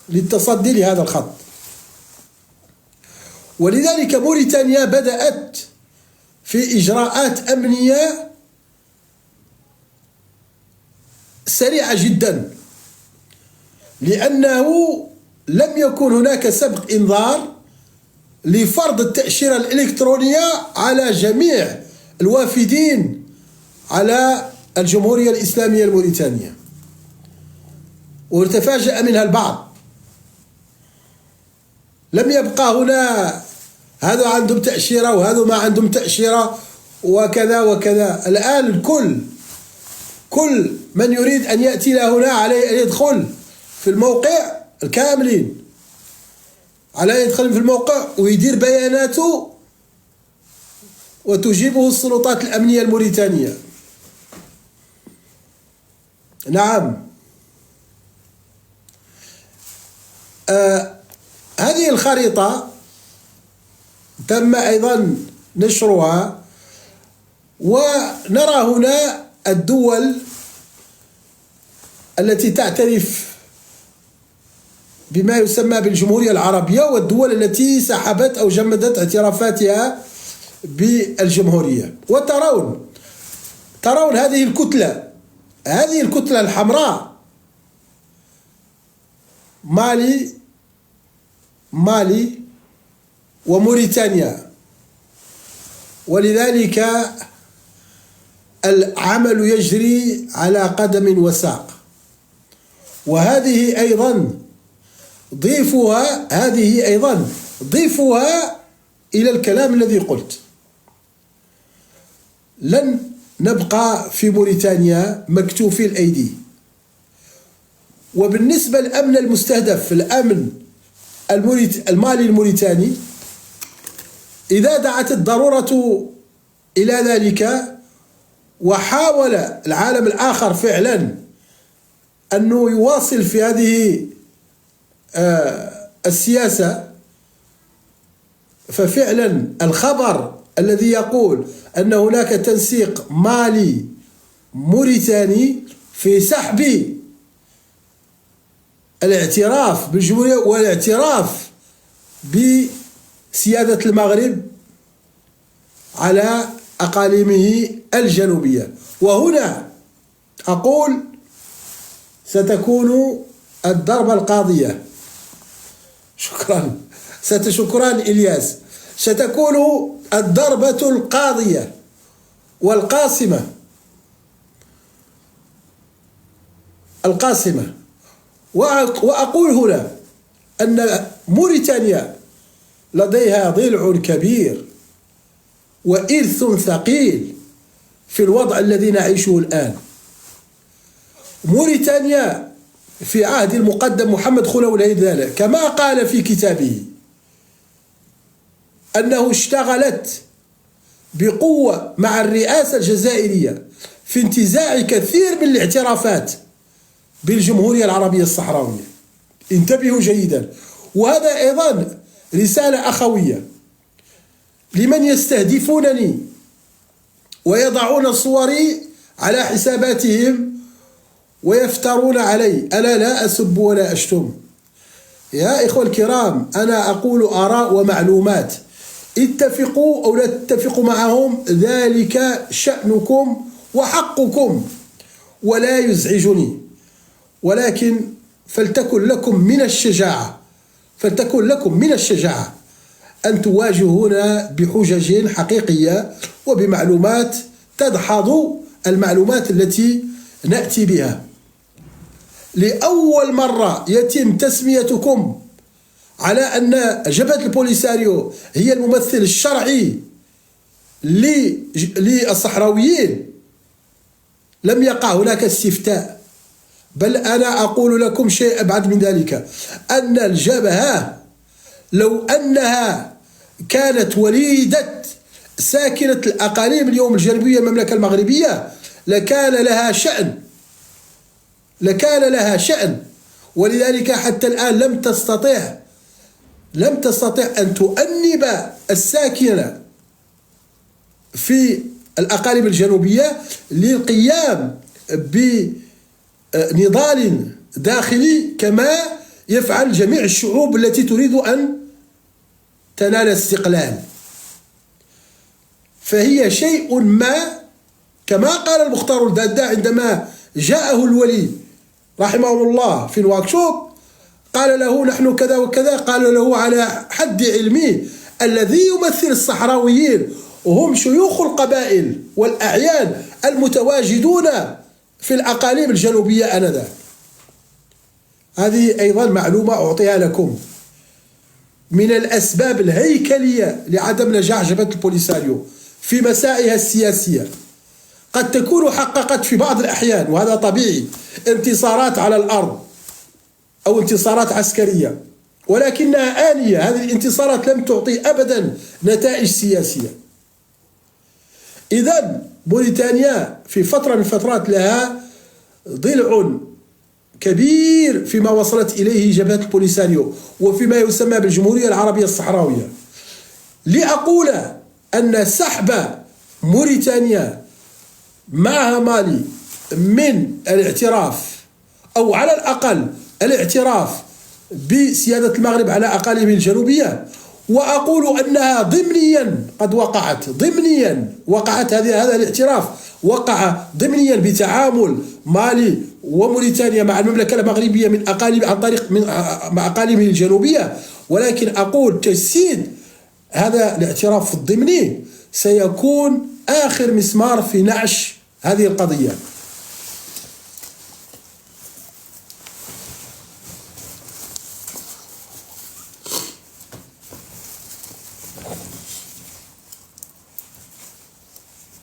للتصدي لهذا الخط. ولذلك موريتانيا بدأت في إجراءات أمنية سريعة جدا، لأنه لم يكن هناك سبق إنذار لفرض التأشيرة الإلكترونية على جميع الوافدين على الجمهورية الإسلامية الموريتانية، وتفاجأ منها البعض. لم يبقى هنا هذا عندهم تأشيرة وهذا ما عندهم تأشيرة وكذا وكذا. الآن كل من يريد أن يأتي هنا عليه أن يدخل في الموقع الكاملين، على يدخل في الموقع ويدير بياناته وتجيبه السلطات الأمنية الموريتانية. نعم. هذه الخريطة تم أيضا نشرها، ونرى هنا الدول التي تعترف بما يسمى بالجمهورية العربية، والدول التي سحبت أو جمدت اعترافاتها بالجمهورية. ترون هذه الكتلة الحمراء، مالي وموريتانيا. ولذلك العمل يجري على قدم وساق. وهذه أيضا ضيفها إلى الكلام الذي قلت. لن نبقى في موريتانيا مكتوفي الأيدي. وبالنسبة للأمن المستهدف، الأمن المالي الموريتاني، إذا دعت الضرورة إلى ذلك وحاول العالم الآخر فعلا أنه يواصل في هذه السياسة، ففعلا الخبر الذي يقول أن هناك تنسيق مالي موريتاني في سحب الاعتراف بالجمهورية والاعتراف بسيادة المغرب على أقاليمه الجنوبية. وهنا أقول ستكون الضربة القاضية. شكرا إلياس. ستكون الضربة القاضية والقاسمة وأقول هنا أن موريتانيا لديها ضلع كبير وإرث ثقيل في الوضع الذي نعيشه الآن. موريتانيا في عهد المقدم محمد خلو الهيدالة كما قال في كتابه أنه اشتغلت بقوة مع الرئاسة الجزائرية في انتزاع كثير من الاعترافات بالجمهورية العربية الصحراوية. انتبهوا جيدا. وهذا أيضا رسالة أخوية لمن يستهدفونني ويضعون صوري على حساباتهم ويفترون علي. أنا لا أسب ولا أشتم يا إخوة الكرام، أنا أقول آراء ومعلومات. اتفقوا أو لا تتفقوا معهم ذلك شأنكم وحقكم ولا يزعجني، ولكن فلتكن لكم من الشجاعة أن تواجهونا بحجج حقيقية وبمعلومات تدحض المعلومات التي نأتي بها. لأول مرة يتم تسميتكم على أن جبهة البوليساريو هي الممثل الشرعي للصحراويين. لم يقع هناك استفتاء، بل أنا أقول لكم شيء أبعد من ذلك، أن الجبهة لو أنها كانت وليدة ساكنة الأقاليم اليوم الجنوبية المملكة المغربية لكان لها شأن. ولذلك حتى الآن لم تستطع أن تؤنب الساكنة في الأقاليم الجنوبية للقيام بنضال داخلي كما يفعل جميع الشعوب التي تريد أن تنال استقلال. فهي شيء ما، كما قال المختار الدادا عندما جاءه الولي رحمه الله في نواكشوط، قال له نحن كذا وكذا، قال له على حد علمه الذي يمثل الصحراويين وهم شيوخ القبائل والأعيان المتواجدون في الأقاليم الجنوبية آنذاك. هذه أيضا معلومة أعطيها لكم. من الأسباب الهيكلية لعدم نجاح جبهة البوليساريو في مسائها السياسية قد تكون حققت في بعض الأحيان، وهذا طبيعي، انتصارات على الأرض أو انتصارات عسكرية، ولكنها آنية. هذه الانتصارات لم تعطي أبدا نتائج سياسية. إذن موريتانيا في فترة من الفترات لها ضلع كبير فيما وصلت إليه جبهة البوليساريو وفيما يسمى بالجمهورية العربية الصحراوية. لأقول أن سحب موريتانيا معها مالي من الاعتراف، أو على الأقل الاعتراف بسيادة المغرب على أقاليمه الجنوبية، وأقول أنها ضمنيا قد وقعت، ضمنيا وقعت هذا الاعتراف وقع ضمنيا بتعامل مالي وموريتانيا مع المملكة المغربية من أقاليم عن طريق مع أقاليمه الجنوبية. ولكن أقول تجسيد هذا الاعتراف الضمني سيكون آخر مسمار في نعش هذه القضية.